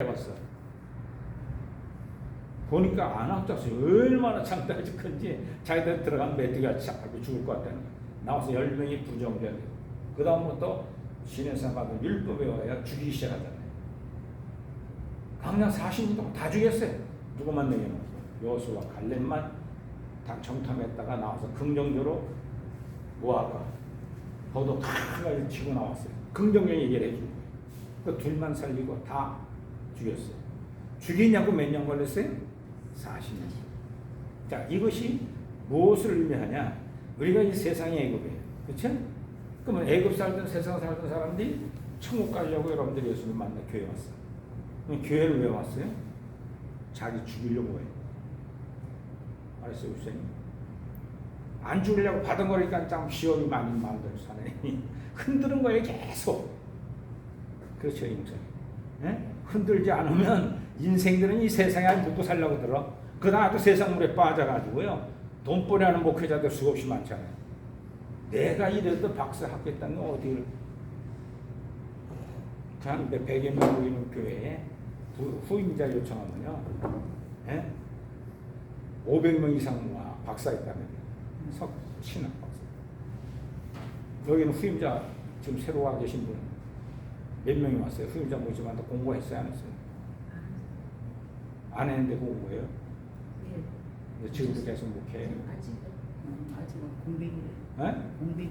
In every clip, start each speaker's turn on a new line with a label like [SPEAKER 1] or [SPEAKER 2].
[SPEAKER 1] 해봤어. 보니까 안압작수 얼마나 창다지 큰지 자기들 들어간 메뚜기가 잡고 죽을 것 같다는 거야. 나와서 10명이 부정전. 그 다음부터 신의 받은 율법에 와야 죽이기 시작하잖아요. 강량 40년 동안 다 죽였어요. 누구만 내게놓고 여호수와 갈렙만 다 정탐했다가 나와서 긍정적으로 모아가 거기도 다 치고 나왔어요. 긍정적인 얘기를 해주는 거예요. 그 둘만 살리고 다 죽였어요. 죽이냐고 몇 년 걸렸어요? 40년. 자, 이것이 무엇을 의미하냐? 우리가 이 세상의 애굽이에요. 그렇죠? 그러면 애굽 살던 세상 살던 사람들이 천국 가려고 여러분들이 예수를 만나 교회 왔어요. 그럼 교회를 왜 왔어요? 자기 죽이려고 해요. 알았어요, 목사님? 안 죽이려고 받은 거니까 참 시험이 많은 마음대로 사네. 흔드는 거예요, 계속. 그렇죠, 이 목사님? 예? 흔들지 않으면 인생들은 이 세상에 묵고 살려고 들어. 그러다 또 세상 물에 빠져가지고요. 돈벌이 하는 목회자들 수없이 많잖아요. 내가 이래도 박사 하겠다는 건 어디를. 한 100여 명 모이는 교회에 후임자 요청하면요. 예? 500명 이상 박사 있다면 신학 박사. 여기는 후임자 지금 새로 와 계신 분 몇 명이 왔어요? 후임자 모집만 더 공부했어요? 안 했어요? 안 했는데 공부해요? 네. 지금도 계속 목회해요?
[SPEAKER 2] 아직 공백이래.
[SPEAKER 1] 네?
[SPEAKER 2] 공백이.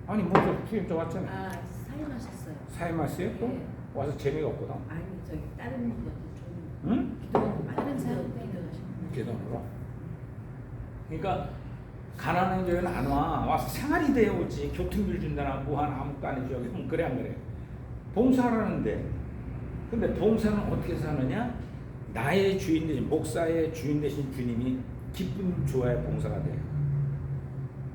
[SPEAKER 1] 아니 먼저 후임자 왔잖아요.
[SPEAKER 2] 아, 사임하셨어요.
[SPEAKER 1] 사임하세요? 또?
[SPEAKER 2] 네.
[SPEAKER 1] 와서 재미가 없거든.
[SPEAKER 2] 아니 저기 다른 분들 좀
[SPEAKER 1] 응?
[SPEAKER 2] 기도하고 다른 사람들 기도하셨나?
[SPEAKER 1] 계단으로. 그러니까 가난한 교회는 안 와. 와서 생활이 되어 오지. 교통비를 준다나 뭐하나 아무것도 안 해줘. 그래 안 그래? 봉사하라는데. 근데 봉사는 어떻게 사느냐? 나의 주인 대신 목사의 주인 대신 주님이 기쁨 좋아야 봉사가 돼요.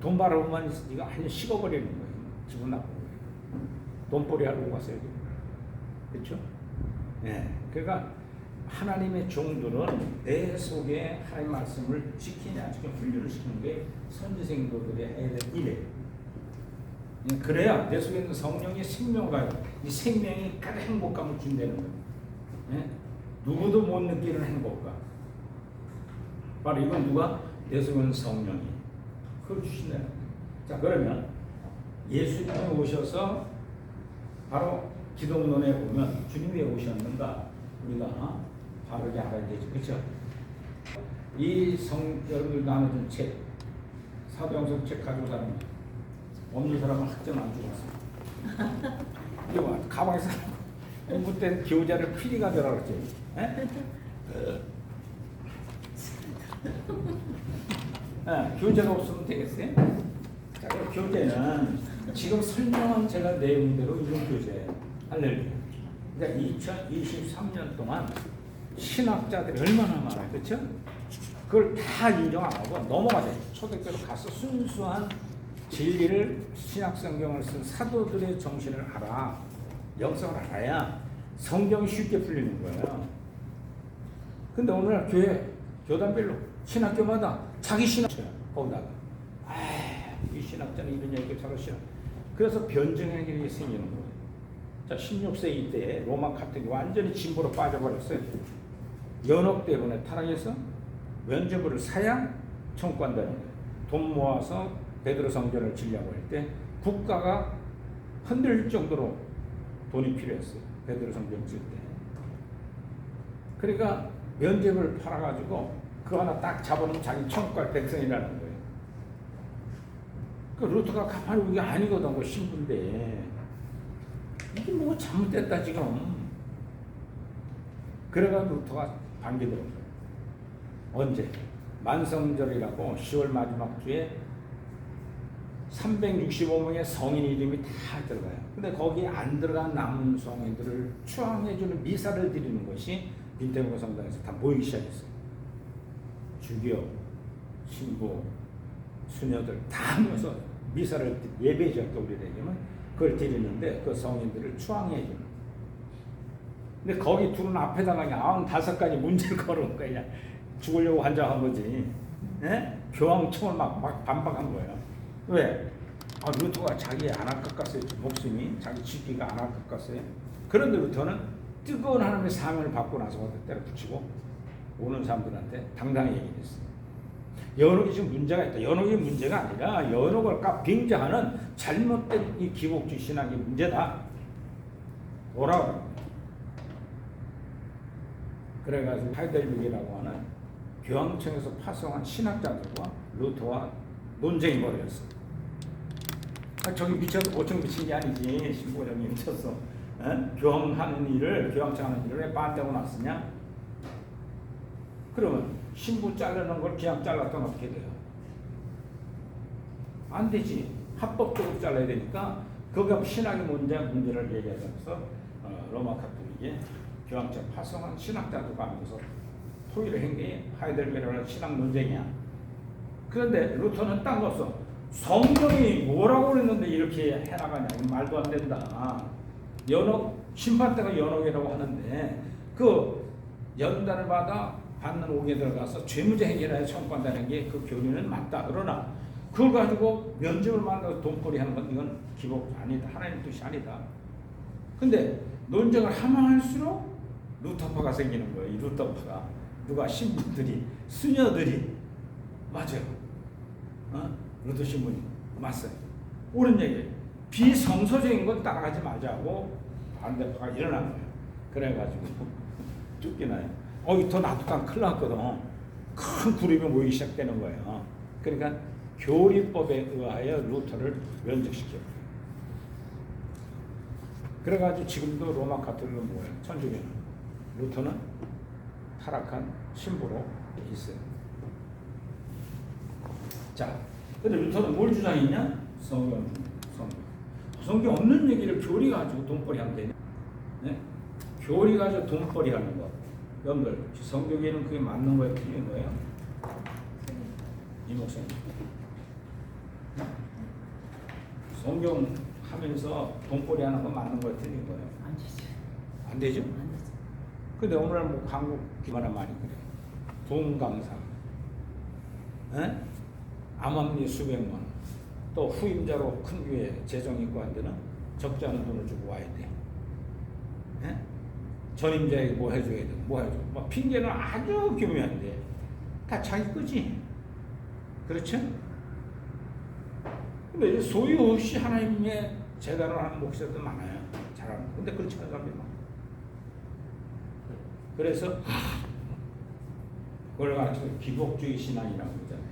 [SPEAKER 1] 돈 벌어보면 이거 아주 식어버리는 거예요. 기분 나쁜 거예요. 돈벌이 하려고 왔어요. 그렇죠? 네. 그러니까 하나님의 종들은 내 속에 하나님 말씀을 지키냐 지금 훈련을 시키는 게 선지생도들이 해야 될 일이에요. 그래야 내 속에 있는 성령이 생명가요. 이 생명이 가장 행복감을 준다는 거예요. 네? 누구도 못 느끼는 행복감. 바로 이건 누가? 내 속에 있는 성령이 그걸 주신다는 거예요. 자, 그러면 예수님이 오셔서 바로 기독론에 보면 주님이 왜 오셨는가 우리가 바르게 알아야 되죠. 그렇죠? 이 여러분들 나눠준 책 사도행전 책 가지고 사람 없는 사람은 학점 안 주었어. 이거 가방에서 공부 때 교재를 PD가 되라 그랬지. 교재가 없으면 되겠어요? 자, 교재는 지금 설명한 제가 내용대로 이런 교재 할렐루야. 그러니까 2023년 동안 신학자들이 얼마나 많아요, 그렇죠? 그걸 다 인정 안 하고 넘어가죠. 초대교로 가서 순수한 진리를 신학성경을 쓴 사도들의 정신을 알아, 역사를 알아야 성경이 쉽게 풀리는 거예요. 근데 오늘 교단별로 신학교마다 자기 신학자 거기다가 이 신학자는 이런 얘기를 잘하시나. 그래서 변증의 일이 생기는 거예요. 자, 16세 이때 로마 카톨릭이 완전히 진보로 빠져버렸어요. 연옥 때문에 타락해서 면죄부를 사야 청구한다는 거예요. 돈 모아서 베드로 성전을 지려고 할 때 국가가 흔들릴 정도로 돈이 필요했어요. 베드로 성전 질 때. 그러니까 면죄부를 팔아가지고 그거 하나 딱 잡아놓으면 자기 청구할 백성이라는 거예요. 그 루터가 가만히 이게 아니거든. 그 신부인데 이게 뭐 잘못됐다 지금. 그래가지고 루터가 반기더라고요. 언제? 만성절이라고 10월 마지막 주에 365명의 성인 이름이 다 들어가요. 근데 거기에 안 들어간 남은 성인들을 추앙해주는 미사를 드리는 것이 빈테모 성당에서 다 모이기 시작했어요. 주교, 신부, 수녀들 다 모여서 미사를 예배죠. 우리에게는 그걸 드리는데 그 성인들을 추앙해주는. 근데 거기 둘은 앞에다가 95가지 문제를 걸어온 거야. 죽으려고 환장한 거지. 예? 교황청을 막 반박한 거예요. 왜? 루터가 자기 안 할 것 같았어요. 목숨이 자기 지키기가 안 할 것 같았어요. 그런데 루터는 뜨거운 하나님의 사명을 받고 나서 때려 붙이고 오는 사람들한테 당당히 얘기했어요. 연옥이 지금 문제가 있다. 연옥이 문제가 아니라 연옥을 빙자하는 잘못된 이 기복주의 신학이 문제다. 뭐라고? 그래가지고 하이델베르크라고 하는 교황청에서 파송한 신학자들과 루터와 논쟁이 벌어졌어. 저기 미쳐서 보통 미친 게 아니지. 신부장이 미쳤어. 교황하는 일을, 교황청 하는 일을 왜 반대하고 났으냐? 그러면 신부 자르는 걸 그냥 잘랐다면 어떻게 돼요? 안 되지. 합법적으로 잘라야 되니까 그거 신학의 문제를 얘기하면서 로마 카톨릭의 교황청 파송한 신학자들과 하면서 토의를 한 게 하이델베르크라는 신학 논쟁이야. 그런데 루터는 딴 거 없어. 성경이 뭐라고 그랬는데 이렇게 해나가냐. 말도 안 된다. 연옥, 심판대가 연옥이라고 하는데 그 연단을 받아 받는 옥에 들어가서 죄문제 해결하여 청구한다는 게 그 교리는 맞다. 그러나 그걸 가지고 면접을 만들어서 돈벌이 하는 건 이건 기복 아니다. 하나님 뜻이 아니다. 근데 논쟁을 하면 할수록 루터파가 생기는 거예요. 이 루터파가. 누가 신부들이, 수녀들이 맞아요. 루터 신부님 맞어요. 옳은 얘기예요. 비성서적인 건 따라가지 말자고 반대파가 일어난 거예요. 그래가지고 쫓기나요. 더 놔두면 큰일 났거든. 큰 그룹이 모이기 시작되는 거예요. 그러니까 교리법에 의하여 루터를 면직시켜요. 그래가지고 지금도 로마 카톨릭은 뭐예요? 천주교는. 루터는 타락한 신부로 있어요. 자, 근데 루터는 뭘 주장했냐? 성경. 성경 없는 얘기를 교리 가지고 돈벌이 하면 되냐? 네? 교리 가지고 돈벌이 하는 거. 여러분들, 성경에는 그게 맞는 거예요? 틀린 거예요? 이 목사님. 성경 하면서 돈벌이 하는 거 맞는 거예요? 틀린 거예요?
[SPEAKER 2] 안 되죠.
[SPEAKER 1] 안 되죠?
[SPEAKER 2] 안 되죠.
[SPEAKER 1] 근데 오늘날 뭐 한국 기관에 많이 그래. 동강사, 암암리 수백만, 또 후임자로 큰 교회 재정 있고 한 데는 적지 않은 돈을 주고 와야 돼. 전임자에게 뭐 해줘야 돼, 뭐 해줘. 뭐 핑계는 아주 교묘한데 다 자기 거지. 그렇죠? 근데 소유 없이 하나님의 재단을 하는 목사도 많아요. 잘하는. 근데 그렇지 않은 사람이 많아. 그래서 그걸 가지고 기복주의 신앙이라고 그러잖아요.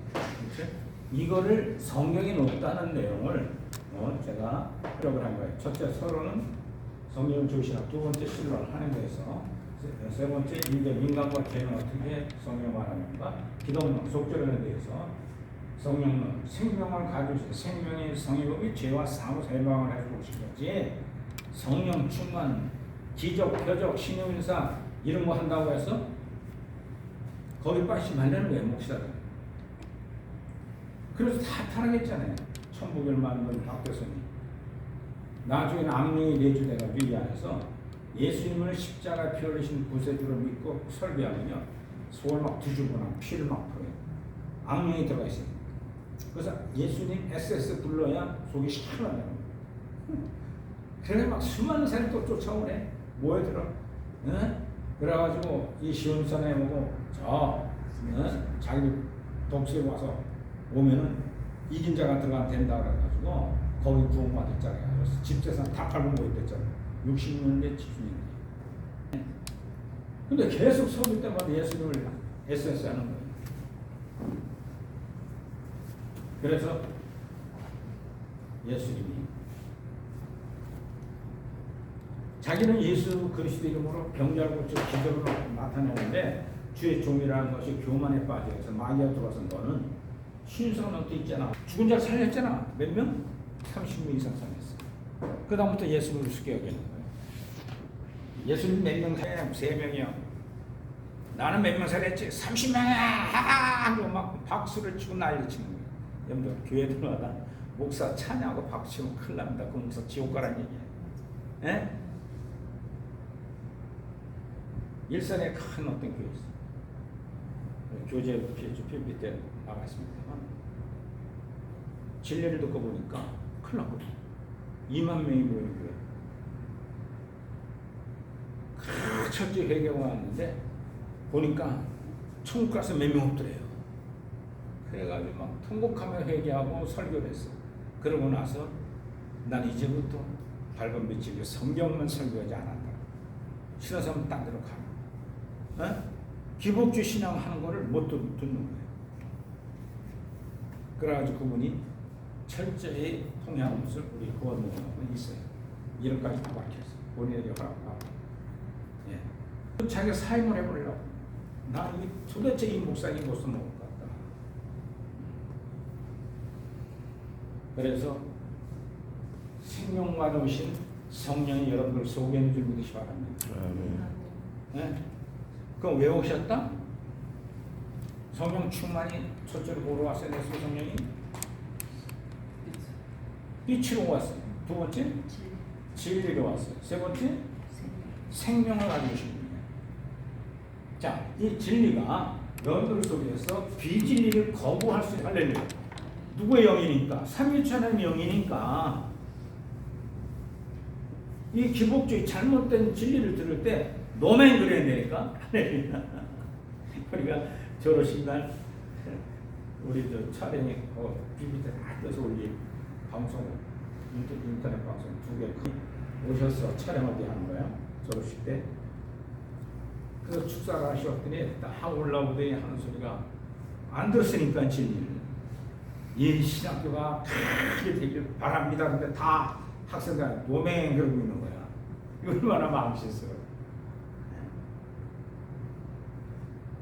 [SPEAKER 1] 그렇죠? 이거를 성경에 없다는 내용을 제가 기록을 한 거예요. 첫째 서론은 성경주의 신학, 두 번째 신론을 하는 데서 세 번째 인간과 개는 어떻게 성경 말하는가, 기독론 속죄론에 대해서 성령론 생명을 가지고 생명의 성의법이 죄와 사무 해방을 해주고 싶은 거지. 성령 충만, 기적, 표적, 신유인사 이런 거 한다고 해서 거기 빠지지 말라는 거예요, 목사들. 그래서 다 타락했잖아요. 천부교를 만든 박대선이. 나중에 악령이 내주돼가지고 이 안에서 예수님을 십자가 피 흘리신 구세주를 믿고 설교하면요, 속을 막 뒤집어나 피를 막 풀어요. 악령이 들어가 있어요. 그래서 예수님 SS 불러야 속이 시원하다는 거예요. 그래 막 수많은 사람이 또 쫓아오네. 뭐에 들어? 그래가지고 이 시온산에 오고 자기 동시에 와서 오면은 이긴 자가 들어가면 된다 그래가지고 거기 구원받았잖아요. 그래서 집재산 다 팔고 모였댔잖아요. 60년대 70년대. 근데 계속 서울 때마다 예수님을 SS 하는 거예요. 그래서 예수님이 자기는 예수 그리스도 이름으로 병자를 고쳐 기적으로 나타내는데 주의 종이라는 것이 교만에 빠져서 마귀가 들어와서 너는 신성은 어디 있잖아. 죽은 자 살렸잖아. 몇 명? 30명 이상 살렸어. 그 다음부터 예수님을 우습게 여기는 거예요. 예수님 몇 명 살렸냐? 3명이요. 나는 몇 명 살렸지? 30명이야! 하고 막 박수를 치고 난리 치는 거예요. 여러분들 교회 들어가다 목사 찬양하고 박수치면 큰일 납니다. 그 목사 지옥 가라는 얘기예요. 일산에 큰 어떤 교회 있어요. 교재 PhD 때 나갔습니다. 진례를 듣고 보니까 큰일 났거든요. 2만 명이 모이는 거예요. 철저히 회개하고 왔는데 보니까 천국 가서 몇 명 없더래요. 그래가지고 막 통곡하며 회개하고 설교를 했어. 그러고 나서 난 이제부터 밟은 밑집에 성경만 설교하지 않았다. 싫어서는 딴 데로 가. 어? 기복주 신앙 하는 거를 못 듣는 거예요. 그래가지고 그분이 철저히 통행하는 것을 우리 구원노하고 있어요. 이름까지 다 밝혔어. 본인에게 허락하고. 예. 자기가 사임을 해버리려고. 나 도대체 이 목사님 무슨 먹을 것 같다. 그래서 생명과 오신 성령이 여러분들 속에 있는 줄 믿으시 바랍니다. 네? 그럼 왜 오셨다? 성령 충만이 첫째로 보러 왔어요. 내 속에 성령이 빛으로 왔어요. 두 번째 진리로 왔어요. 세 번째 생명을 가지고 오신 분이에요. 자, 이 진리가 여러분들 속에서 비진리를 거부할 수 있는 할렐루야. 누구의 영이니까? 삼위일체 하나님의 영이니까. 이 기복주의 잘못된 진리를 들을 때 노멘 그래야 되니까. 우리가 졸업식 날 우리 저 촬영에 비비들 다 떠서 올린 방송 인터넷 방송 2개 오셔서 촬영을 하는 거야. 졸업식 때. 그래서 축사를 하셨더니 딱 올라오더니 하는 소리가 안 들었으니까 진리를 이 신학교가 크게 되길 바랍니다. 근데 다 학생들 노맹 그러고 있는 거야. 얼마나 마음이 씻어요.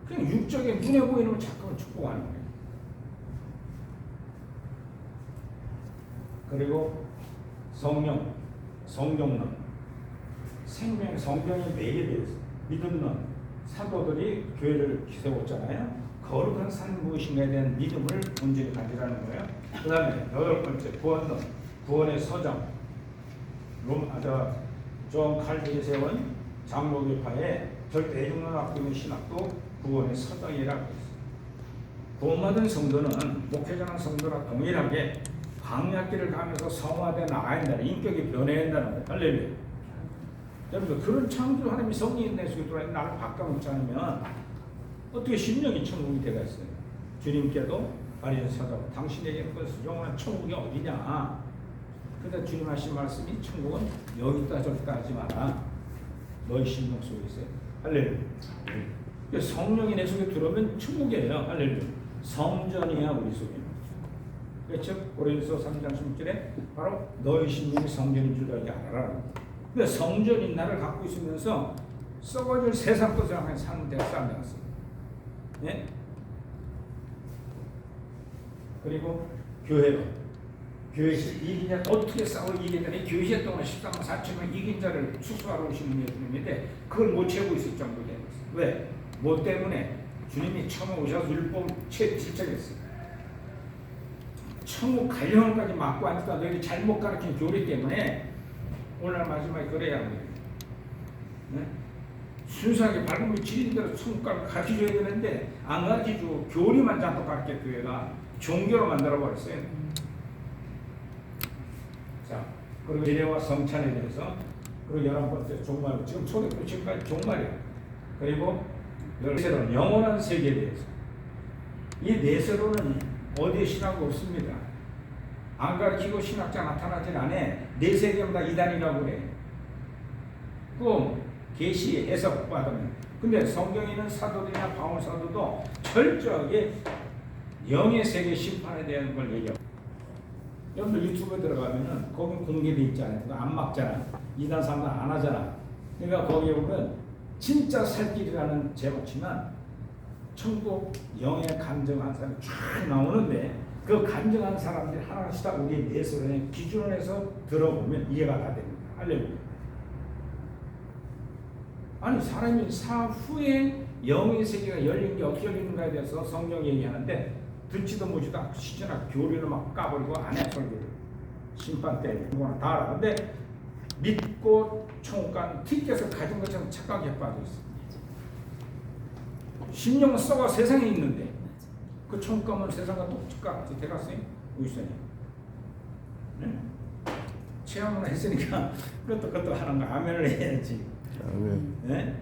[SPEAKER 1] 그냥 육적인 눈에 보이는 걸 자꾸 축복하는 거예요. 그리고 성령, 성경론, 생명, 성경이 매일 대해서 믿음론, 사도들이 교회를 세웠잖아요. 거룩한 삶이 무엇인가에 대한 믿음을 온전히 가지라는 거예요. 그 다음에 8번째 구원론, 구원의 서정, 존 칼빈이 세운 장로교파의 절대중론 갖고 있는 신학도 구원의 서정이라고 했어요. 구원받은 성도는 목회자나 성도랑 동일하게 광야길을 가면서 성화돼 나가야 된다. 인격이 변해야 된다는 거예요. 할렐루야. 여러분 그런 창조 하나님이 성령이 내 속에 들어와 나를 바꿔놓지 않으면 어떻게 심령이 천국이 되겠어요. 주님께도 바리새인사도 당신에게는 그 영원한 천국이 어디냐. 그래서 주님 하신 말씀이 천국은 여기 있다 저기 있다 하지 마라. 너희 심령 속에 있어요. 할렐루야. 성령이 내 속에 들어오면 천국이에요. 할렐루야. 성전이야 우리 속에. 즉 고린도서 3장 16절에 바로 너희 심령이 성전인 줄 알게 알아라. 근데 성전인 나를 갖고 있으면서 썩어질 세상 것을 향해 사는 데가 싸움이었어요. 네? 그리고 교회로 교회에서 이긴 자 어떻게 싸워 이기더니 교회 동안 13만 4천명 이긴 자를 축소하러 오시는 예수님인데 그걸 못 채우고 있을 정도 되었어요. 왜? 뭐 때문에? 주님이 처음 오셔서 율법 질책했어요. 천국 가려는까지 막고 앉았다. 너희들이 잘못 가르친 교리 때문에 오늘 마지막에 그래야 합니다. 네? 순수하게 발음이 지린 대로 천국을 가르쳐줘야 되는데 안 가르쳐주고 교리만 잔뜩 가르쳐 교회가 종교로 만들어버렸어요. 자, 그리고 예배와 성찬에 대해서 그리고 11번째 종말 지금 초대부터 지금까지 종말이에요. 그리고 내세론 영원한 세계에 대해서 이 내세론은 어디에 신학이 없습니다. 안 가르치고 신학자 나타나질 않아. 네 세계마다 이단이라고 그래. 그 계시 해석 받으면. 근데 성경에 있는 사도들이나 바울 사도도 철저하게 영의 세계 심판에 대한 걸 얘기하고. 여러분들 유튜브에 들어가면은 거기 공개돼 있잖아요. 그거 안 막잖아. 이단 사람들 안 하잖아. 그러니까 거기에 보면 진짜 살 길이라는 제목이지만 천국 영의 간증한 사람이 쫙 나오는데 그 간증한 사람들이 하나씩 다 우리의 내세론의 기준을 해서 들어보면 이해가 다 됩니다. 할렐루야. 아니 사람이 사후에 영의 세계가 열린 게 어떻게 열리는가에 대해서 성경이 얘기하는데 듣지도 보지도 않고 시जना 교리를 막 까버리고 안 해 설교를. 심판 때 그거는 다 알아. 근데 믿고 총간 티켓을 가진 것처럼 착각에 빠져 있어. 심령은 썩어 세상에 있는데 그 총감은 세상과 똑같이 돼갔어요. 우유선이. 네? 체험을 했으니까 그것도 하는 거 아멘을 해야지.
[SPEAKER 3] 아멘.
[SPEAKER 1] 네?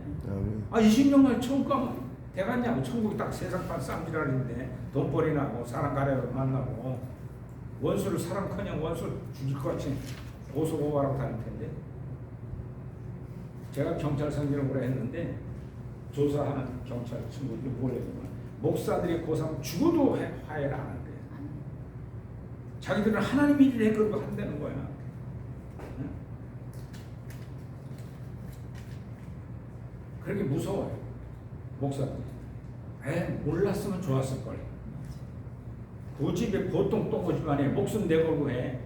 [SPEAKER 1] 20년간 천국 가면 돼갔냐고. 천국이 딱 세상판 쌈지라는데 돈벌이 나고 사람 가려고 만나고 원수를 사랑커녕 원수를 죽일 것 같이 고소고발하고 다닐 텐데. 제가 경찰 선교를 오래 했는데 조사하는 경찰 친구들이 뭘 해주면 목사들이 고사하면 죽어도 화해를 안 한대. 자기들은 하나님 일을 해 그러고 한다는 거야. 응? 그렇게 무서워요 목사들. 몰랐으면 좋았을걸. 그 집에 보통 똥꼬집안에 목숨 내걸고 해.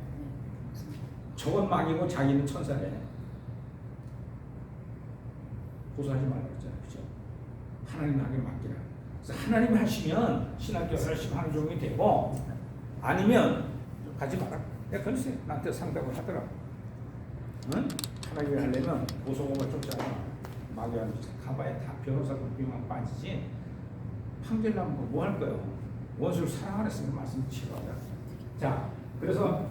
[SPEAKER 1] 저건 막이고 자기는 천사래. 고소하지 말라고 했잖아. 그죠? 하나님 하게 맡기라. 그래서 하나님 하시면 신학교 열심히 하는 종이 되고, 아니면 가지 마라. 내가 글쎄 나한테 상담을 하더라고. 응? 하나님 하려면 고소고발 쫓아가. 막이하는 짓 가봐야 다 변호사도 비용만 빠지지. 판결 나면 뭐 할 거예요? 원수를 사랑하랬으니까 말씀 치료하자. 자, 그래서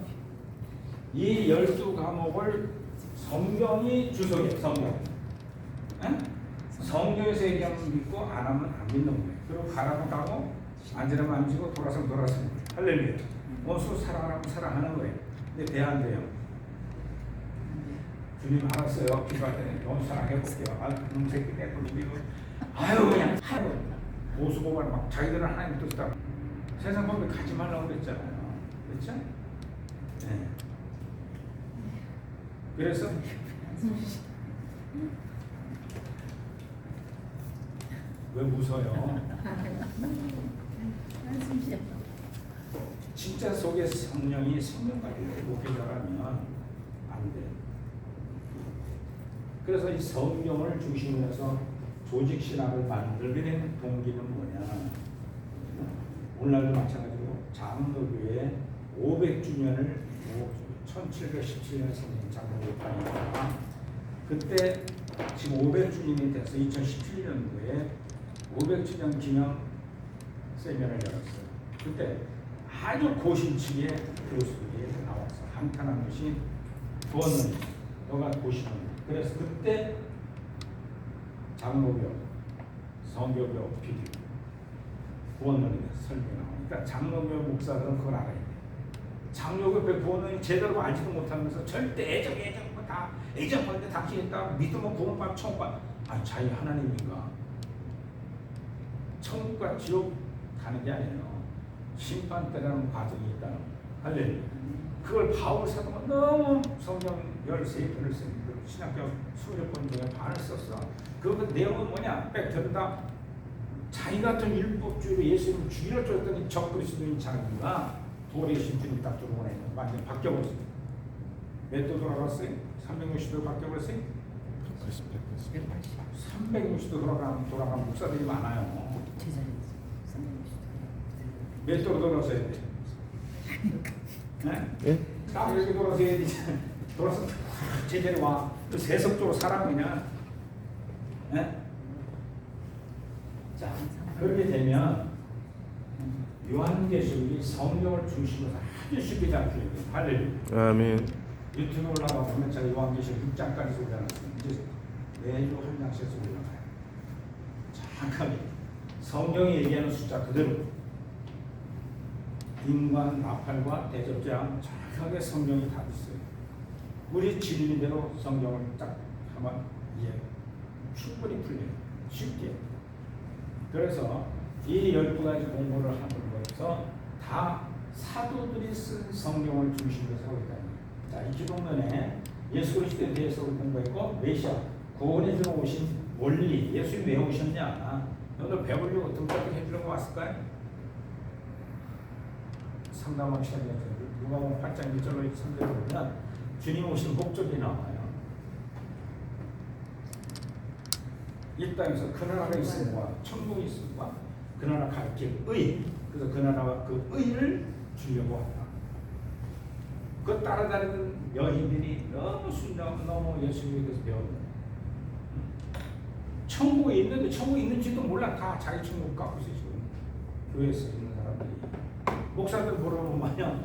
[SPEAKER 1] 이 12과목을 성경이 주석이에요. 성경. 응? 성경에서 얘기하면 믿고 안 하면 안 믿는 거예요. 그리고 가라면 가고 앉으라면 앉고 돌아서면 돌아서는 거예요. 할렐루야. 원수 사랑하면 사랑하는 거예요. 근데 돼 안 돼요? 주님 알았어요. 기도할 때는 너무 사랑해볼게요. 그놈 새끼 내걸 믿고 아유 그냥 고수고발 막 자기들은 하나님 뜻이다. 세상 법에 가지 말라고 그랬잖아요. 그렇죠? 네. 그래서 왜 웃어요? 진짜 속에 성령이 성령까지 목회자라면 안 돼. 그래서 이 성경을 중심으로 해서 조직 신학을 만들게 된 동기는 뭐냐? 오늘날도 마찬가지로 장로교회 500주년을 1717년에 생긴 장로교회니까 그때 지금 500주년이 돼서 2017년도에 500주년 기념 세미나를 열었어요. 그때 아주 고신층의 교수들이 나와서 한탄한 것이 구원론이 너가 고신론. 그래서 그때 장로교, 성교교, 비교, 구원론에 대해서 설명이 나오니까 그러니까 장로교 목사들은 그걸 알아야 돼. 장로교 구원론이 제대로 알지도 못하면서 절대 애정 다 애정하는데 당신이 딱 믿으면 구원받 천국받. 아니 자기 하나님인가? 천국과 지옥 가는 게 아니에요. 심판 때라는 과정이 있다는 할렐루야. 그걸 바울 사도가 너무 성경 13편을 쓴 신학교 수료권 중에 반을 썼어. 그 내용은 뭐냐? 백 들다 자기 같은 율법주의로 예수님을 죽이려 쫓았더니 적그리스도인 자기가 돌에 심주님 딱 들어오고 나니까 완전히 바뀌어버렸어요. 몇 도 돌아갔어요? 360도 바뀌어버렸어요? 360도 돌아간 목사들이 많아요. 몇 도로 돌아서야 돼? 네? 딱 이렇게 돌아서야 돼. 돌아서 제대로 와. 또 세속적으로 살아 그냥. 네? 자, 그렇게 되면 요한계시록이 성경을 중심으로 아주 쉽게 잡혀요. 할렐루야.
[SPEAKER 3] 아멘.
[SPEAKER 1] 유튜브 올라가 보면 제가 요한계시록 6장까지 올려놨어요. 이제 매주 한 장씩 올라가요. 정확하게 성경이 얘기하는 숫자 그대로 인간 나팔과 대접장 정확하게 성경이 다 있어요. 우리 진리대로 성경을 딱 하면 이해 충분히 풀려요. 쉽게. 그래서 이 12가지 공부를 하는 거에서 다 사도들이 쓴 성경을 중심으로 해서 하고 있다. 자, 이 기독론에 예수 그리스도에 대해서 공부했고 메시아 구원해 주러 오신 원리 예수님 왜 오셨냐? 너희들 배우려고 등짝을 해주려고 왔을까요? 상담하기 시작해서 누가복음 8장 1절로 3절을 보면 주님 오신 목적이 나와요. 이 땅에서 그 나라가 있음과 천국이 있음과 그 나라 갈 길 의. 그래서 그 나라와 그 의를 주려고 왔다. 그 따라다니는 여인들이 너무 순종하고 너무 예수님에 대해서 배웠는데 천국에 있는데 천국에 있는지도 몰라. 다 자기 천국 갖고 있어 지금 교회에서 있는 사람들이. 목사들 물어보면 뭐냐,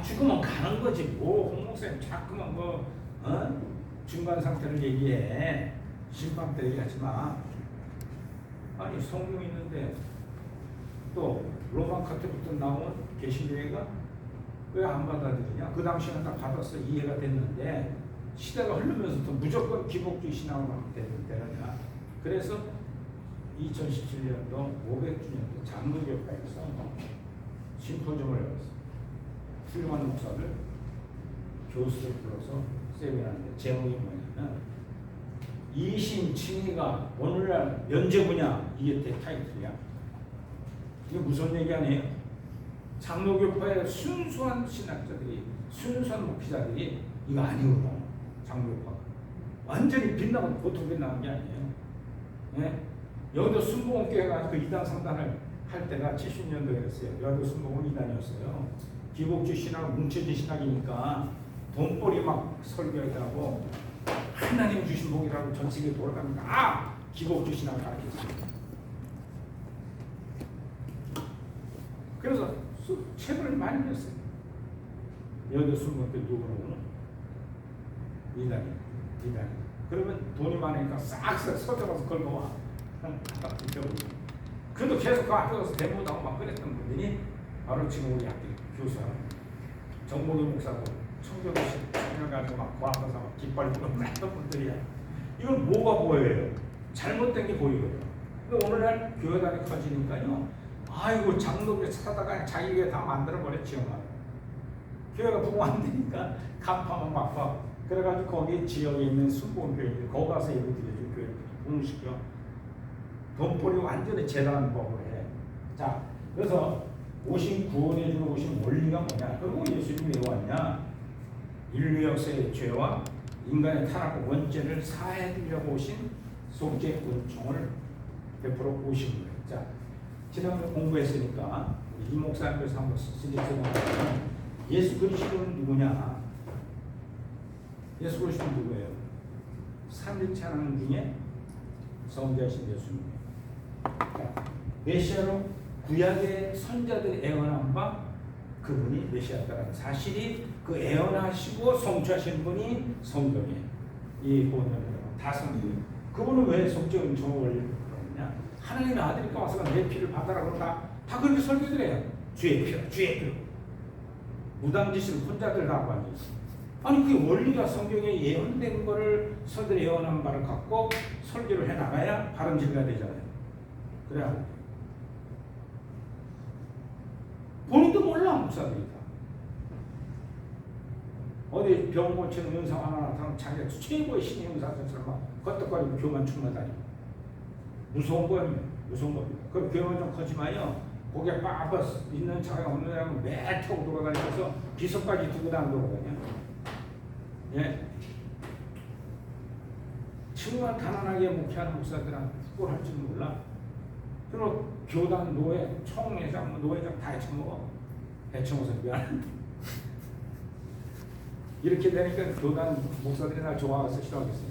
[SPEAKER 1] 죽으면 가는 거지 뭐 홍목사님 자꾸만 중간 상태를 얘기해. 심판 때 얘기하지 마. 아니 성경이 있는데 또 로마 카톨릭부터 나온 개신교회가 왜 안 받아들이냐? 그 당시에는 다 받았어 이해가 됐는데 시대가 흐르면서도 무조건 기복주의 신앙을 막 되느냐? 그래서 2017년도 500주년 때 장로교회에서 심포지엄을 열었어. 훌륭한 목사들 교수들 불러서 세미나인데 제목이 뭐냐면 이심칭의가 오늘날 면제부냐 이게 타이틀이야. 이게 무슨 얘기 아니에요? 장로교파의 순수한 신학자들이 순수한 목회자들이 이거 아니거든. 장로교파 완전히 빗나간 보통 빗나간 게 아니에요. 예? 여기도 순복음교회가 그 2단 3단을 할 때가 70년도였어요. 여기도 순복음 2단이었어요. 기복주의 신학 뭉쳐진 신학이니까 돈벌이 막 설교하고 하나님 주신 복이라고 전 세계에 돌아다니까 기복주의 신학을 가르쳤어요. 그래서 책을 많이 냈어요. 여기도 순복음교회 누구라고는? 2단이. 그러면 돈이 많으니까 싹싹 서져가서 걸고 와. 그래도 계속 그 앞에 가서 대모하고 막 그랬던 분들이 바로 지금 우리 학교 교수하는 정목이 목사고 청교도시 청년가지고 막 그 앞에서 막 깃발 들고 했던 분들이야. 이건 뭐가 보여요? 잘못된 게 보이거든. 근데 오늘날 교회당이 커지니까요. 아이고 장로교회 찾아다가 자기 교회 다 만들어버려 지역만. 교회가 부흥 안 되니까 간판만 막 그래가지고 거기 지역에 있는 순복음교회들 거기 가서 예배 드려주고 교회 부흥시켜. 돈벌이 완전히 재단한 법을 해. 자, 그래서 오신 구원해 주러 오신 원리가 뭐냐? 그리고 예수님이 왜 왔냐? 인류 역사의 죄와 인간의 타락과 원죄를 사해 드리려고 오신 속죄 은총을 베풀어 오신 거예요. 자, 지난번에 공부했으니까 이 목사님께서 한번 쓰리처럼 예수 그리스도는 누구냐? 예수 그리스도는 누구예요? 삼위일체 하나님 중에 성자신 예수님. 메시아로 구약의 선자들이 애원한 바 그분이 메시아다라는 사실이 그 애원하시고 성취하신 분이 성경이에요. 이 본문을 다 성경. 그분은 왜 속죄 은총을 올리느냐? 하나님의 아들이니까 와서 내 피를 받아라 그러다 다 그렇게 설교들해요. 주의 피. 무당짓을 혼자들 하고 앉아있어. 아니 그 원리가 성경에 예언된 거를 선들의 예언한 바를 갖고 설교를 해나가야 바른질가 되잖아요. 그래야 본인도 몰라 목사들이 다. 어디 병 고치는 은사 하나 나타나면 자기가 최고의 신의 은사처럼 막 껐덕거리고 교만 충만다니 무서운 거예요. 무서운 겁니다. 그럼 교만 좀 커지마요. 거기에 빠빠 있는 차가 없는 사람은 매 타고 돌아다니면서 비석까지 두고 다니거든요. 예. 정말 가난하게 목회하는 목사들한테 그걸 할 줄 몰라. 그리고 교단 노예, 총회장, 노회장 다 해쳐먹어. 해쳐먹어서 미안해. 이렇게 되니까 교단 목사들이 날 좋아해서 싫어하겠어요.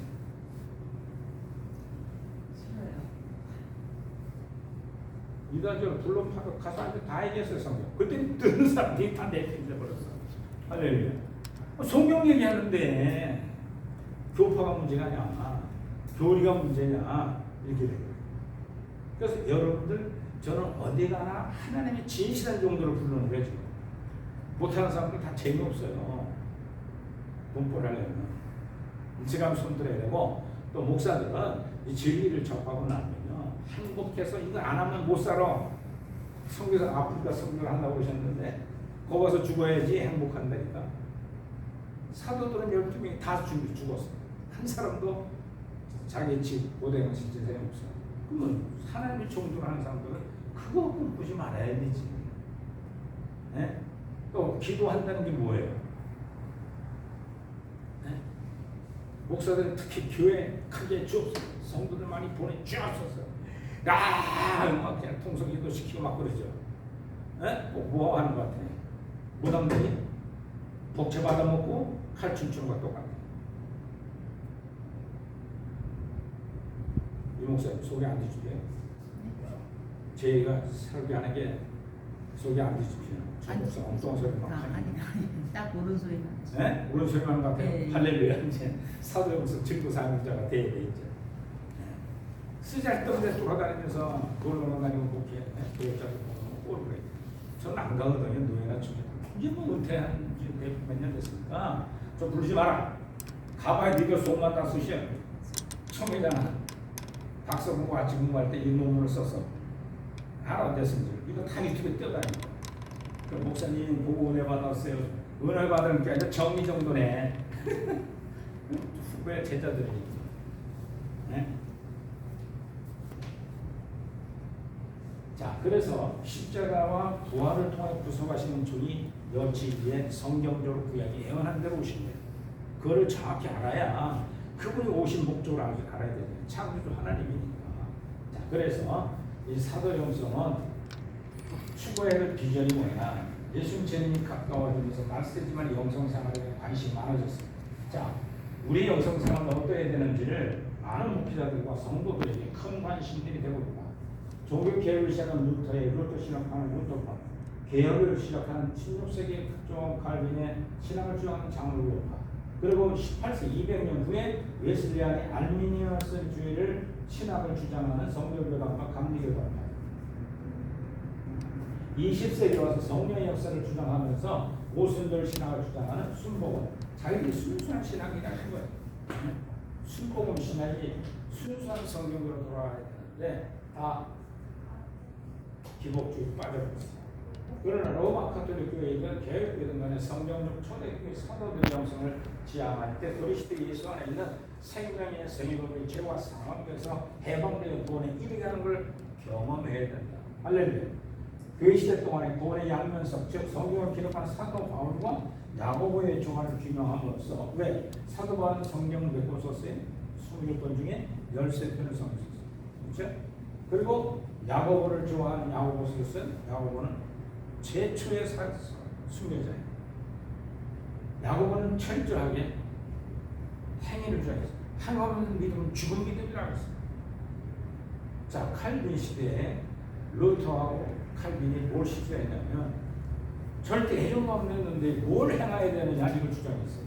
[SPEAKER 2] 싫어요.
[SPEAKER 1] 이다저 불론파도 가서 한테 다 얘기했어요 성경. 그때 듣는 사람들이 다 내팽져 버렸어. 할렐루야. 성경 얘기하는데 교파가 문제가 아니야. 교리가 문제냐 이렇게 돼요. 그래서 여러분들 저는 어디 가나 하나님의 진실한 정도로 부르는 거예요. 지금. 못하는 사람들 다 재미없어요. 공부를 하려면 일찌감치 손들어야 되고 또 목사들은 이 진리를 접하고 나면요 행복해서 이거 안 하면 못 살아. 성교사 아프리카 선교를 한다고 그러셨는데 거기 가서 죽어야지 행복한다니까. 사도들은 12명이 다 죽었어. 한 사람도 자기 집 고대강 신세에 없어. 그러면 하나님의 종교하는 사람들은 그거 꿈꾸지 말아야 되지. 네? 또 기도한다는 게 뭐예요? 네? 목사들은 특히 교회 크게 주옵소서. 성도들 많이 보내주옵소서. 막 그냥 통성기도 시키고 막 그러죠. 네? 뭐 하는 것 같아? 무당들이 복채 받아먹고 칼 춤추는 것과 똑같아. 이 목사님 소개 안 해주게요? 제가 설교하는 게 소개 안 해주시요. 목사 엉뚱한 소리 막 하는.
[SPEAKER 2] 아니 딱 옳은 소리만.
[SPEAKER 1] 네? 옳은 소리만 하는 것 같아요.
[SPEAKER 2] 네.
[SPEAKER 1] 할렐루야. 이제 사도의 무슨 증거 사명자가 돼야 돼 이제. 쓰잘데없는 데 돌아다니면서 놀러만 다니고 목회 교육자도 보고 그래. 저는 안 가거든요. 노예나 중에. 이제 뭐 은퇴한 지 몇 년 됐으니까 좀 부르지 마라. 가봐야 니가 속만 다 쓰셔. 청회잖아. 박사 공부 아침 공부할 때 이 논문을 써서 하나 됐습니다. 이거 다 유튜브에 떠다니고. 그 목사님 보고 은혜 받았어요. 은혜 받은 게 아니라 정리 정도네. 후배 제자들이. 네? 자, 그래서 십자가와 부활을 통해 구속하시는 주님 여치기에 성경적으로 구약이 예언한 대로 오신 거예요. 그거를 정확히 알아야 그분이 오신 목적을 알아야 돼요. 창조주 하나님이니까. 자, 그래서 이 사도 영성은 추구해야 할 비전이 뭐냐? 예수님 재림이 가까워지면서 낯설지만 영성 생활에 관심이 많아졌어요. 자, 우리 영성 생활은 어떠해야 되는지를 많은 목회자들과 성도들에게 큰 관심들이 되고 있다. 종교 개혁을 시작한 루터의 루터 신학파는 루터파, 개혁을 시작한 16세기 각종 칼빈의 신학을 주장하는 장로교파, 그리고 18세 200년 후에 웨슬리안의 알미니어스주의를 신학을 주장하는 성결교단과 감리교단파, 20세기 와서 성령의 역사를 주장하면서 오순절 신학을 주장하는 순복음, 자기들이 순수한 신학이라는 거예요. 순복음 신학이 순수한 성경으로 돌아가야 되는데 다 기복주의 빠져버렸어요. 그러나 로마 카톨릭 교회는 개혁교회든 간에 성경적 초대교회 사도들 영성을 지향할 때 그리스도 예수 안에 있는 생명의 생명의 죄와 상황에서 해방되어 구원에 이르게 걸 경험해야 된다. 할렐루야. 교회 시대 동안에 구원의 양면성, 즉 성경을 기록한 사도 바울과 야고보의 조화를 규명함으로써 왜? 사도 바울은 성경을 몇 권 썼어요? 26권 중에 13편을 썼어요. 그렇죠? 그리고 야고보를 좋아하는 야고보서를 쓴 야고보는 최초의 순교자예요. 야고보는 철저하게 행위를 주장했어요. 행하는 믿음은 죽은 믿음이라고 했어요. 자, 칼빈 시대에 루터하고 칼빈이 뭘 실수했냐면 절대 해종만 했는데 뭘 행해야 되느냐 이걸 주장했어요.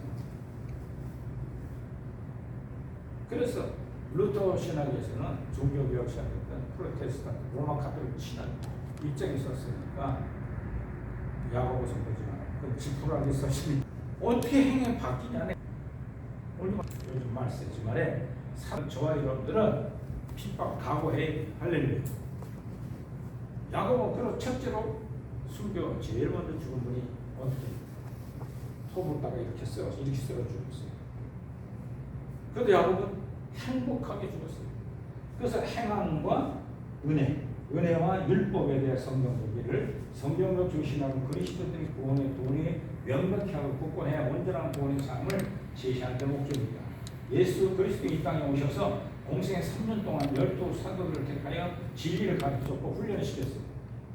[SPEAKER 1] 그래서 루터 신학에서는 종교개혁 신학이었던 프로테스탄트, 로마 카톨릭 신학 입장에 있었으니까 야고보서 보지만 그 지푸라기 써시니 어떻게 행해 바뀌냐네. 오늘 요즘 말 쓰지 말에 저와 여러분들은 핍박 각오해. 할렐루야. 야고보 그리고 첫째로 순교 제일 먼저 죽은 분이 어떻게 토불다가 이렇게 썰어 죽었어요. 그래도 야고보는 행복하게 죽었어요. 그래서 행함과 은혜와 율법에 대한 성경 얘기를 성경으로 중심하고 그리스도들이 구원의 돈이 명백히 하고 굳건해야 온전한 구원의 삶을 제시하는 데 목적입니다. 예수 그리스도 이 땅에 오셔서 공생의 3년 동안 12사도들을 택하여 진리를 가르쳤고 훈련시켰어요.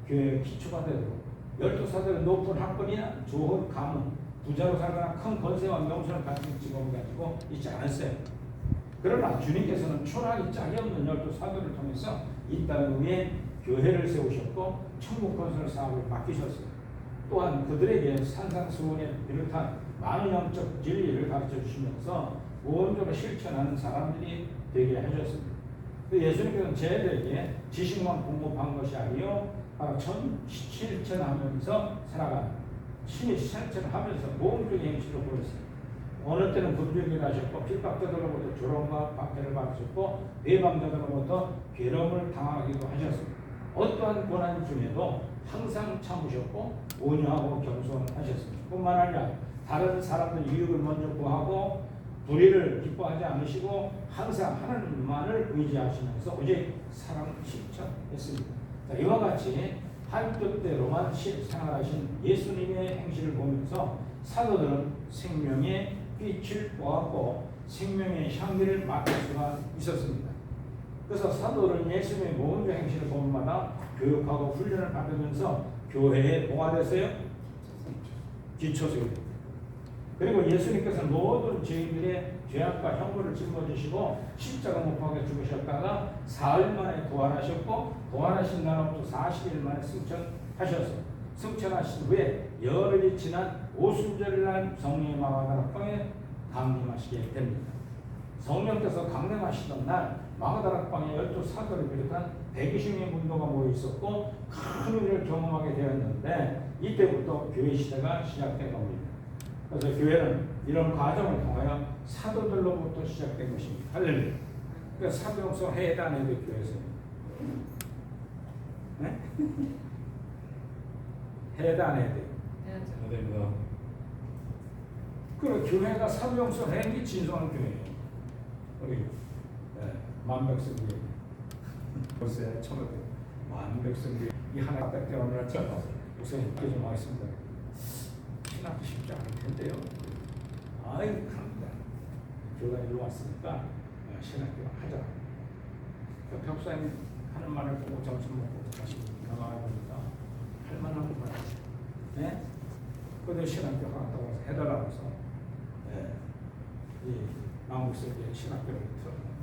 [SPEAKER 1] 교회의 기초가 되도록 12사도는 높은 학벌이나 좋은 가문, 부자로 살거나 큰 권세와 명성을 가진 직업을 가지고 있지 않았어요. 그러나 주님께서는 초라하기 짝이 없는 12사도를 통해서 이 땅 위에 교회를 세우셨고 천국 건설 사업을 맡기셨어요. 또한 그들에게 산상수훈에 비롯한 많은 영적 진리를 가르쳐 주시면서 온전히 실천하는 사람들이 되게 하셨습니다. 예수님께서는 제자들에게 지식만 공급한 것이 아니요 실천하면서 살아가는 신이 실천하면서 모험적인 행실을 보였어요. 어느 때는 굶주리게 하셨고 핍박자들로부터 조롱과 박해를 받으셨고 외방자들로부터 괴로움을 당하기도 하셨습니다. 어떠한 고난 중에도 항상 참으셨고 온유하고 겸손하셨습니다. 뿐만 아니라 다른 사람들 유익을 먼저 구하고 불의를 기뻐하지 않으시고 항상 하나님만을 의지하시면서 오직 사랑 실천했습니다. 자, 이와 같이 하나님뜻대로만 생활하신 예수님의 행실을 보면서 사도들은 생명의 빛을 보았고 생명의 향기를 맡을 수가 있었습니다. 그래서 사도들은 예수님의 모든 행실을 볼 마다 교육하고 훈련을 받으면서 교회에 뭐가 됐어요? 기초세요. 그리고 예수님께서는 모든 죄인들의 죄악과 형벌을 짊어지시고 십자가 못 박혀 죽으셨다가 사흘 만에 부활하셨고 부활하신 날부터 40일 만에 승천하셨어요. 승천하신 후에 열흘이 지난 오순절날 성령의 마가다락방에 강림하시게 됩니다. 성령께서 강림하시던 날 마가다락 방에 12사도를 비롯한 120명 문도가 모여 있었고 큰 은혜를 경험하게 되었는데 이때부터 교회 시대가 시작된 겁니다. 그래서 교회는 이런 과정을 통하여 사도들로부터 시작된 것입니다. 할렐루야. 그래서 사도행서 해야 안 해도 교회에서 네? 해야 안 해야 돼요.
[SPEAKER 2] 해야죠.
[SPEAKER 3] 됩니다.
[SPEAKER 1] 그리고 교회가 사도행서 해야 게 진정한 교회예요. 우리 만백성교회 벌써 처음에 만백성교회 이 하나 딱 때문에 제가 목사님 이렇게 좀 하겠습니다. 신학도 쉽지 않을 텐데요. 아이 합니다. 교회가 일로 왔으니까 신학교 하자. 그 벽사님 하는 말을 보고 점심 먹고 다시 나가야 보니까 할 만한 거 같아요. 네? 그런데 신학교 하겠다고 해서 해달라고 해서 이 남북세계 신학교를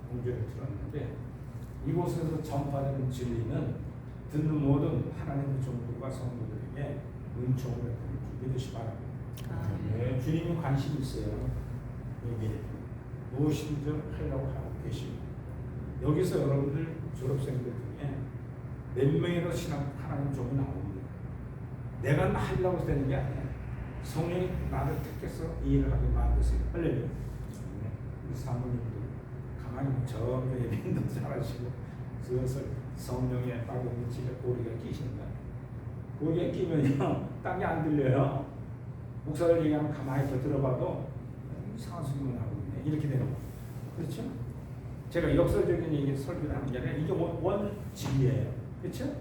[SPEAKER 1] 공주를 들었는데 이곳에서 전파되는 진리는 듣는 모든 하나님의 종들과 성도들에게 은총을 베풀 줄 믿으시 바랍니다. 네, 주님이 관심 있어요. 여기 무엇인지 하려고 하고 계십니다. 여기서 여러분들 졸업생들 중에 몇 명이라도 신학 하나님 종이 나옵니다. 내가 하려고 되는 게 아니야. 성령이 나를 택해서 이 일을 하게 만드세요. 할렐루야. 우리 사모님들 가만히 저기 예배도 잘하시고 슬슬 성령의 빠른 집에 고리가 끼신다. 고리가 끼면요 딴 게 안 들려요. 목사를 얘기하면 가만히 더 들어봐도 이상한 소리만 하고 있네. 이렇게 되는 거예요. 그렇죠? 제가 역설적인 얘기 설교를 하는 게 아니라 이게 원칙이에요. 그렇죠?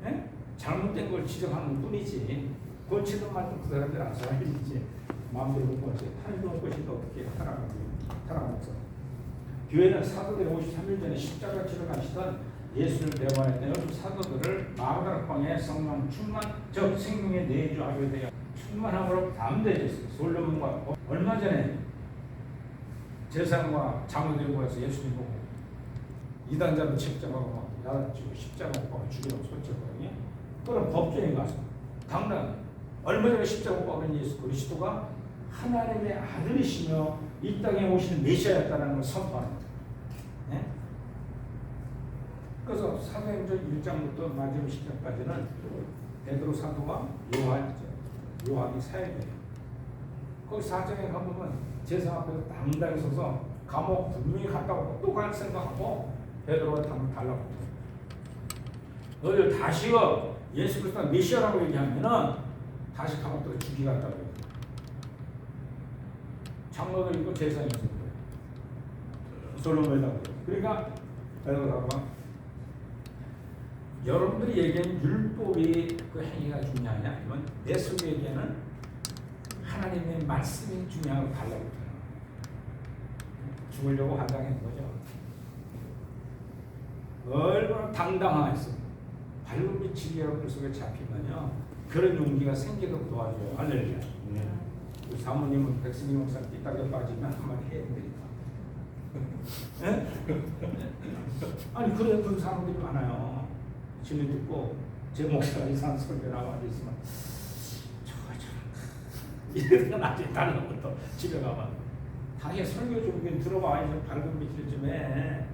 [SPEAKER 1] 네? 잘못된 걸 지적하는 뿐이지. 고치든 말든 그 사람들 알아서 하겠지. 마음대로 못 고치. 하나님의 것인데 어떻게 살아가면서. 교회는 사도들이 53일 전에 십자가 치러 가시던 예수를 대화했던 요즘 사도들을 마가다락 방에 성령 충만, 즉 생명의 내주하게 되어 충만함으로 담대해졌어요. 솔로몬과 얼마 전에 제사장과 장로들이 모여서 예수님 보고 이단자도 십자가고 야단치고 십자가 못 박아 죽이라고 소쳤거든요. 그럼 법정에 가서 당당 얼마 전에 십자가 못 박은 예수 그리스도가 하나님의 아들이시며 이 땅에 오시는 메시아였다는 걸 선포하는 거예요. 네? 그래서 사도행전 1장부터 마지막 10장까지는 베드로 사도와 요한이 사역이에요. 거기 4장에 가보면 제사 앞에서 당당히 서서 감옥 분명히 갔다고 또 갈 생각하고 베드로가 담을 달라붙어요. 너희들 다시요 예수 그리스도가 메시아라고 얘기하면은 다시 감옥 들어 죽이겠다고 해요. 장로들 있고 제사장이 있어요. 솔로몬이라고. 그러니까 베드로가 여러분들이 얘기하는 율법이 그 행위가 중요하냐 아니면 내 속에 얘기하는 하나님의 말씀이 중요한 걸 달라붙어요. 죽으려고 환장한 거죠. 얼마나 당당하겠어. 밝은 빛이 여러분들 속에 잡히면요 그런 용기가 생기도록 도와줘요. 할렐루야. 그 사모님은 백승희 목사 삐딱에 빠지면 한마디 해야 되니까. 아니 그래 그런 사람들이 많아요. 진리 듣고 제 목사가 이상한 설교를 하고 앉아있으면 이래서 나중에 다른 것부터 집에 가면 당연히 설교 좀 들어봐. 이제 밝은 빛을 좀 해.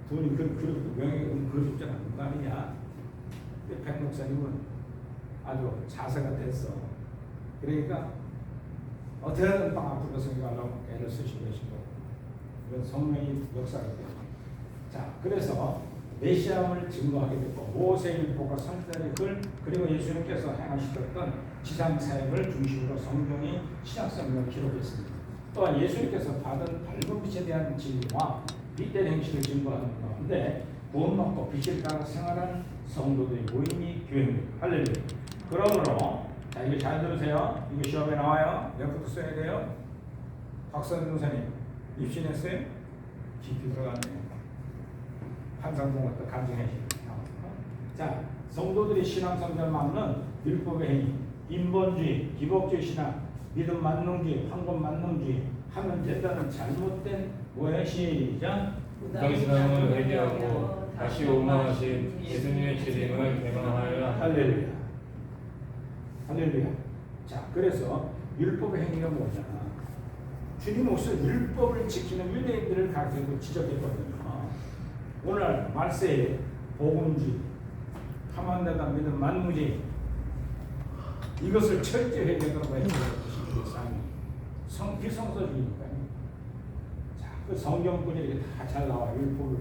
[SPEAKER 1] 돈이 그 명예금 그러지 않는 거 아니냐. 백 목사님은 아주 자세가 됐어. 그러니까 어떻게든 빵 앞으로 생각하려고 애를 쓰시고 계시고 그런 성령이 역사가 돼요. 자, 그래서 메시아를 증거하게 됐고 모세율법과 선지자의 글 그리고 예수님께서 행하시던 지상 사역을 중심으로 성경이 신약성경을 기록했습니다. 또한 예수님께서 받은 밝은 빛에 대한 진리와 빛된 행실을 증거하는 가운데 구원 받고 빛을 따라 생활하는 성도들의 모임이 교회입니다. 할렐루야. 그러므로 자 이거 잘 들으세요. 이거 시험에 나와요. 몇 것도 써야 돼요. 박선 교사님 입신했어요? 깊이 들어갔네요. 환상공학도 간증해 주십니다. 자, 성도들이 신앙 성장을 막는 율법의 행위, 인본주의, 기복주의 신앙, 믿음 만능주의, 황금 만능주의 하면 된다는 잘못된 뭐의 시작?
[SPEAKER 3] 무당신앙을 회개하고 다시 오만하신 예수님의 재림을 개방하여
[SPEAKER 1] 할렐루야. 할렐루야. 자, 그래서 율법의 행위가 뭐냐? 주님 옷을 율법을 지키는 유대인들을 가르치고 지적했거든요. 오늘 말세에 복음주의, 하만대가 믿은 만무주의 이것을 철저히 회개하고 해야 비성서주의니까요. 자, 그 성경꾼이 이렇게 다 잘 나와 율법을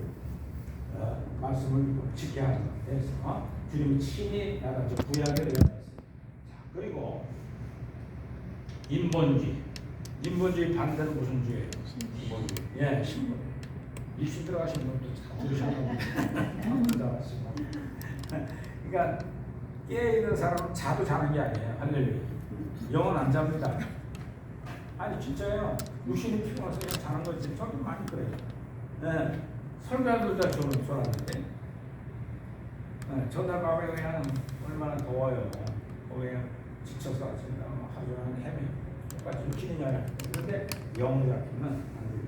[SPEAKER 1] 말씀을 지켜야 하는 것에서 주님이 친히 나가 구약에 들어가 있습니다. 자, 그리고 인본주의 반대는 무슨 주예요? 신본주의. 예, 신본. 입시 들어가신 분도 다 들으셨는데 그러니까 깨있는 사람은 자도 자는 게 아니에요. 할렐루야. 영은 안 잡니다. 아니 진짜요. 육신이 피곤해서 그냥 자는 거지. 저도 많이 그래요. 네. 설교하는 다 저는 쏘았는데 전날 밤에 그냥 얼마나 더워요. 그냥 지쳐서 아침에 하루 종일 헤매. 똑같이 육신이 아니라. 그런데 영을 잡히면 안 돼요.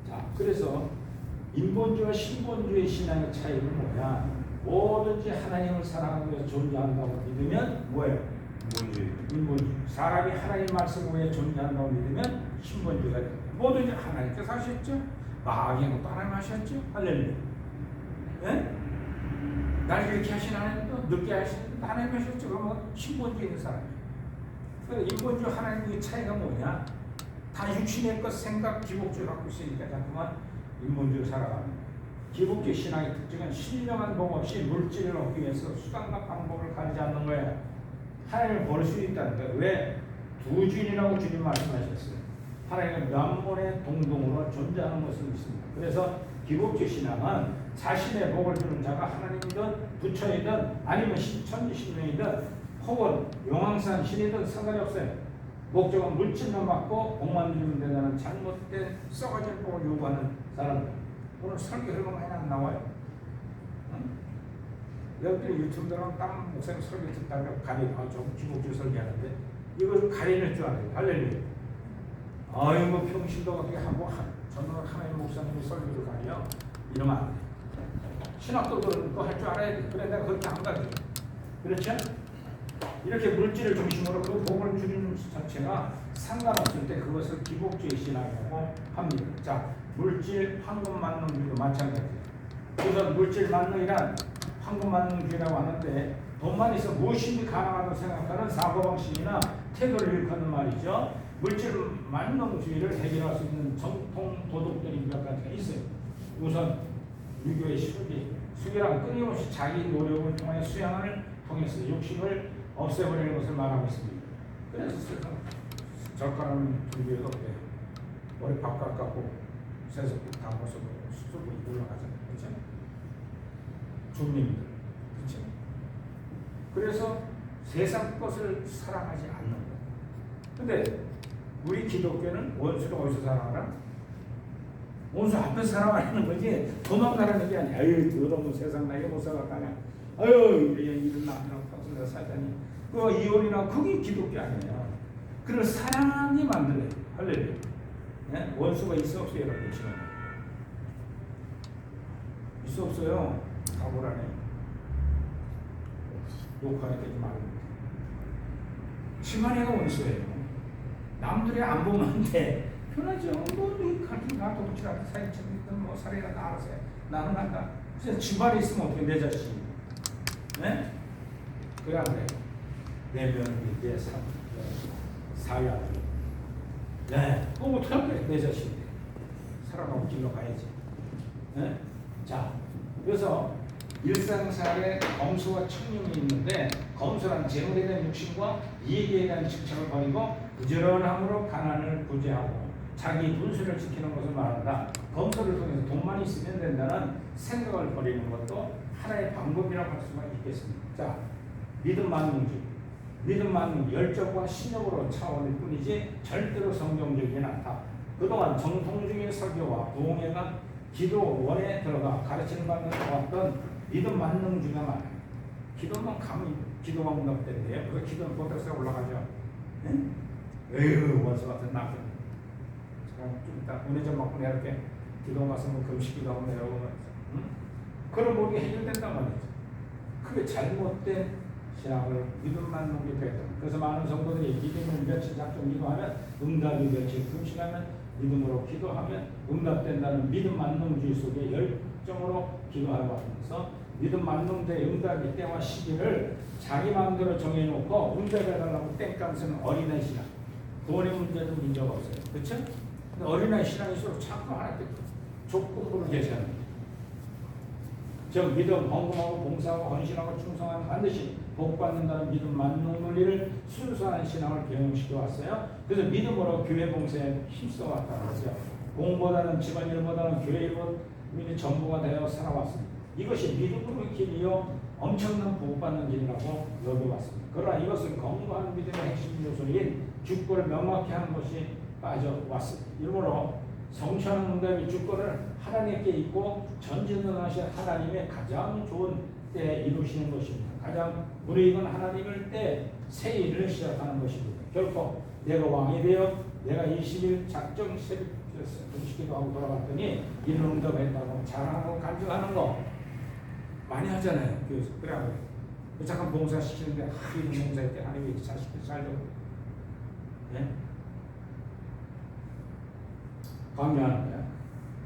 [SPEAKER 1] 자, 그래서 인본주의와 신본주의 신앙의 차이는 뭐냐? 뭐든지 하나님을 사랑하기 위해서 존재한다고 믿으면 뭐예요? 인본주의. 사람이 하나님 말씀 위에 존재한다고 믿으면 신본주의가 됩니다. 뭐든지 하나님께서 하셨죠? 마귀의 것도 하나님 하셨죠? 할렐루야. 예? 날 이렇게 하신 하나님도 늦게 하신 하나님 하셨죠? 그러면 신본주의 있는 사람이에요. 그래서 인본주의 하나님의 차이가 뭐냐? 다 육신의 것 생각 기복주의 갖고 있으니까 자꾸만 인본주의 살아가는 거예요. 기복주의 신앙의 특징은 신령한 복 없이 물질을 얻기 위해서 수단과 방법을 가리지 않는 거예요. 하나님을 볼 수 있다는 거예요. 왜? 두 주인이라고 주님 말씀하셨어요. 하나님은 만물의 동동으로 존재하는 것을 믿습니다. 그래서 기복주의 신앙은 자신의 복을 주는 자가 하나님이든 부처이든 아니면 천지신명이든 혹은 용왕산 신이든 상관이 없어요. 목적은 물질만 받고 복만 누리면 된다는 잘못된 썩어질 복을 요구하는 사람들. 오늘 설교 설교 많이 안 나와요. 응? 여러분들이 유튜브 들어가면 딱 목사님 설교 듣다가 가리고 좀 기복주의 설교하는데 이걸 가리는 줄 알아요. 할렐루야. 아유 뭐 평신도 어떻게 하고 저는 하나님 목사님이 설교를 가려 이러면 안 돼. 신학도 그런 거 할 줄 알아야 돼. 그래 내가 그렇게 안 가죠. 그렇죠? 이렇게 물질을 중심으로 그 복을 주는 자체가 상관없을 때 그것을 기복주의 신앙이라고 합니다. 자, 물질 황금 만능주의도 마찬가지예요. 우선 물질 만능이란 황금 만능주의라고 하는데 돈만 있어 무엇이든지 가능하다고 생각하는 사고방식이나 태도를 일컫는 말이죠. 물질 만능주의를 해결할 수 있는 정통 도덕적인 몇 가지가 있어요. 우선 유교의 수기란 끊임없이 자기 노력을 통해 수양을 통해서 욕심을 없애버리는 것을 말하고 있습니다. 그래서 젓가락은 불교에도 어때요? 머리 바깥 깎고 세속국 다 벗어도 수술이 올라가잖아요. 그렇죠? 주님들. 그렇죠? 그래서 세상 것을 사랑하지 않는 거예요. 근데 우리 기독교는 원수를 어디서 사랑하라? 원수 앞에서 사랑하는 거지 도망가라는 게 아니야. 아유 더러운 세상 나게 못 살아가냐. 아유 이런 남이랑 평소 내가 살다니. 그 이혼이나 그게 기독교 아니에요. 그걸 사랑이 만들어요. 할렐루야. 네? 원수가 있어 없어요 여러분 지금? 있어 없어요? 가보라네. 녹화해 되지 말고. 치마네가 원수예요. 남들이 안 보면 돼. 편하죠. 뭐 같은 가 도둑질한테 사진 찍든 뭐 살이라도 알아서 해. 나는 한다. 그래서 집안에 있으면 어떻게 내 자식? 네? 그래 안 그래? 내 며느리, 내 사야. 네, 뭐 어떡할래? 내 자식인데. 살아가고 길러 가야지. 네? 자, 그래서 일상생활에 검소와 청렴이 있는데 검소란 재물에 대한 욕심과 이익에 대한 집착을 버리고 부지런함으로 가난을 구제하고 자기 분수를 지키는 것을 말한다. 검소를 통해서 돈만 있으면 된다는 생각을 버리는 것도 하나의 방법이라고 할 수가 있겠습니다. 자, 믿음 만능주의. 믿음 만능 열정과 신념으로 차원일 뿐이지 절대로 성경적이지 않다. 그동안 정통적인 설교와 부흥회가 기도원에 들어가 가르치는 바는 왔던 믿음 만능주의가 많아요. 기도만 가면 기도가 응답된대요. 그 기도는 보태서 올라가죠. 네? 에휴 원수 같은 나쁜. 좀 이따 은혜 좀 받고 내가 이렇게 기도 말씀을 금식기도 하고 내려오면 응? 그런 모든 게 해결된단 말이죠. 그게 잘못된 신앙을 믿음만 넘게 되었다. 그래서 많은 성도들이 기도를 며칠 작정 기도하면 응답이 며칠 금식하면 믿음으로 기도하면 응답된다는 믿음 만능주의 속에 열정으로 기도하고 하면서 믿음 만능자의 응답의 때와 시기를 자기 마음대로 정해놓고 응답해달라고 땡깡 쓰는 어린아이 신앙. 돈의 문제는 문제가 없어요. 그렇죠? 근데 어린아이 신앙일수록 자꾸 하나님께 조건부를 제시하는 거예요. 즉 믿음, 헌금하고 봉사하고 헌신하고 충성하면 반드시 복받는다는 믿음 만능 논리를 순수한 신앙을 경영시켜 왔어요. 그래서 믿음으로 교회 봉사에 힘써 왔다는 거죠. 공보다는 집안일보다는 교회 일이 전부가 되어 살아왔습니다. 이것이 믿음으로 길이요 엄청난 복받는 길이라고 여겨왔습니다. 그러나 이것은 건강한 믿음의 핵심 요소인 주권을 명확히 하는 것이 빠져왔습니다. 이러므로 성취하는 응답의 주권을 하나님께 있고 전진능하신 하나님의 가장 좋은 때에 이루시는 것입니다. 가장 불이익은 하나님을 때 새 일을 시작하는 것입니다. 결코 내가 왕이 되어 내가 20일 작정 새벽 금식기도 하고 돌아갔더니 이런 응답했다고 자랑하고 간증하는 거 많이 하잖아요. 교회에서. 그래요. 잠깐 봉사시키는데 이런 봉사할 때 하나님이 자식들 살려고 네? 강요하는 거야.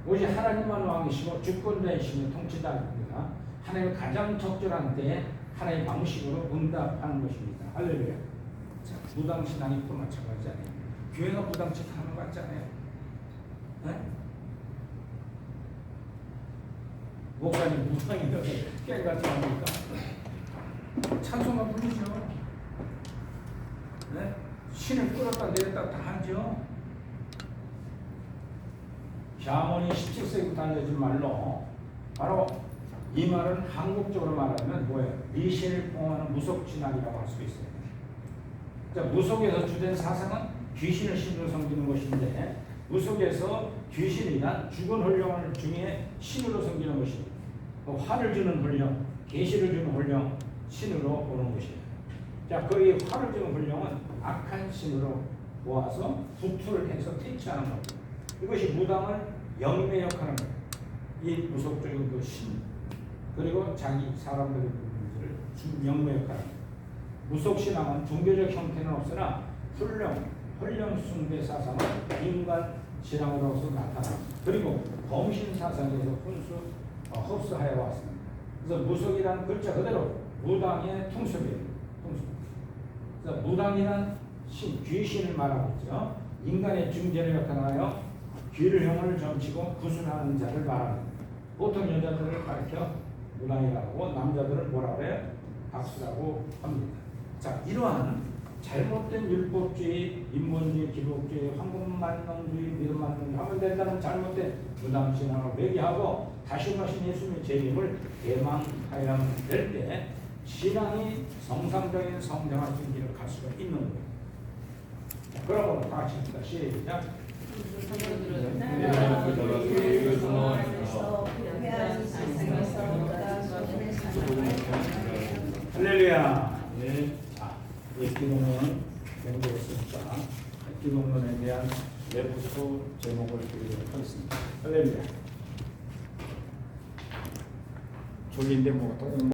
[SPEAKER 1] 오직 하나님만 왕이시고 주권자이시며 통치자입니다. 하나님의 가장 적절한 때에 하나님의 방식으로 응답하는 것입니다. 할렐루야. 자, 무당신앙이 또 마찬가지잖아요. 교회가 무당짓 하는 거 같잖아요. 네? 목사님 무당이라서 깨같이 합니까? 찬송가 부르죠. 네? 신을 끌었다 내렸다 다 하죠. 샤머니 17세기부터 알려진 말로 바로 이 말은 한국적으로 말하면 뭐예요? 미신을 포함하는 무속신앙이라고 할 수 있어요. 자, 무속에서 주된 사상은 귀신을 신으로 섬기는 것인데 무속에서 귀신이란 죽은 혼령 중에 신으로 섬기는 것입니다. 화를 주는 혼령, 계시를 주는 혼령, 신으로 보는 것입니다. 자, 거기 화를 주는 혼령은 악한 신으로 모아서 부투를 해서 퇴치하는 겁니다. 이것이 무당을 영임의 역할을 합니다. 이 무속적인 그 신, 그리고 자기 사람들의 문제를 영임의 역할을 합니다. 무속신앙은 종교적 형태는 없으나 혼령 숭배 사상은 인간 신앙으로서 나타납니다. 그리고 범신 사상에서 흡수하여 왔습니다. 그래서 무속이라는 글자 그대로 무당의 통속이에요. 통속. 그래서 무당이란 귀신을 말하고 있죠. 인간의 중재를 역할하여 귀를 형을 점치고 구순하는 자를 말합니다. 보통 여자들을 가리켜 무당이라고 남자들을 뭐라 그래요? 박수라고 합니다. 자, 이러한 잘못된 율법주의, 인본주의, 기독주의, 황금만능주의, 믿음만능주의 하면 된다는 잘못된 무당신앙을 회개하고 다시 오신 예수님의 재림을 대망하여 될 때 신앙이 정상적인 성장할 수 있는 길을 갈 수가 있는 거예요. 그러고 다 같이 합시다. 시작. 할렐루야. 네. 자, 기독론은 연구했으니까 기독론에 대한 내부소 제목을 드리도록 하겠습니다. 할렐루야. 졸린데 뭐